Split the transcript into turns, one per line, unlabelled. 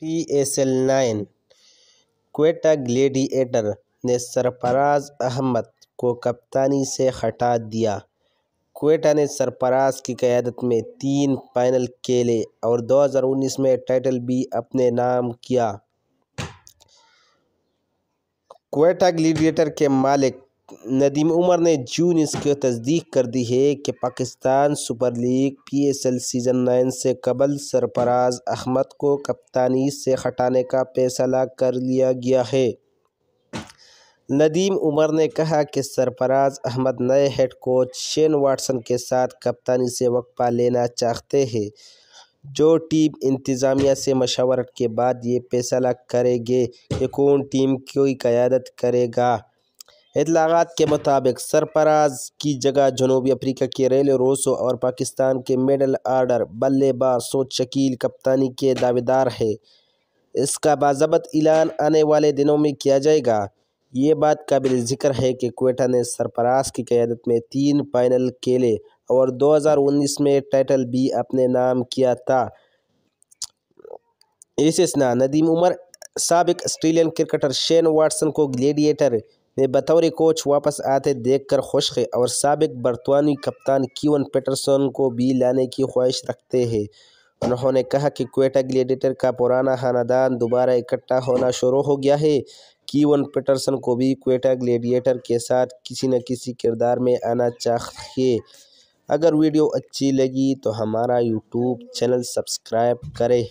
PSL 9 Quetta گلیڈی eater نے سرفراز احمد کو کپتانی سے ہٹا دیا۔ کوئٹہ نے سرفراز کی قیادت میں 3 فائنل کھیلے اور 2019 میں ٹائٹل بھی اپنے نام کیا۔ کوئٹہ گلیڈیٹر کے مالک ندیم عمر نے جون اس کی تصدیق کر دی ہے کہ Pakistan super league PSL season 9 سے قبل سرفراز احمد کو کپتانی سے ہٹانے کا فیصلہ کر لیا گیا ہے۔ ندیم عمر نے کہا کہ سرفراز احمد نئے ہیڈ کوچ شین واٹسن کے ساتھ کپتانی سے وقفہ لینا چاہتے ہیں، جو ٹیم انتظامیہ سے مشاورت کے بعد یہ فیصلہ کریں گے کہ کون ٹیم کی قیادت کرے گا۔ اطلاعات کے مطابق سرفراز کی جگہ جنوبی افریقہ کے ریلے روسو اور پاکستان کے مڈل آرڈر بلے باز سعود شکیل کپتانی کے دعویدار ہیں۔ اس کا باضابطہ اعلان آنے والے دنوں میں کیا جائے گا۔ یہ بات قابل ذکر ہے کہ کوئٹہ نے سرفراز کی قیادت میں 3 فائنل کھیلے اور 2019 میں ٹائٹل بھی اپنے نام کیا تھا۔ استثنا ندیم عمر سابق آسٹریلین کرکٹر شین واٹسن کو گلیڈیٹر میں بطور کوچ واپس آتے دیکھ کر خوش ہیں اور سابق برطانوی کپتان کیون پیٹرسن کو بھی لانے کی خواہش رکھتے ہیں۔ انہوں نے کہا کہ کوئٹہ گلیڈیٹر کا پرانا خاندان دوبارہ اکٹھا ہونا شروع ہو گیا ہے۔ کیون پیٹرسن کو بھی کوئٹہ گلیڈیٹر کے ساتھ کسی نہ کسی کردار میں آنا چاہیے۔ اگر ویڈیو اچھی لگی تو ہمارا یوٹیوب چینل سبسکرائب کریں۔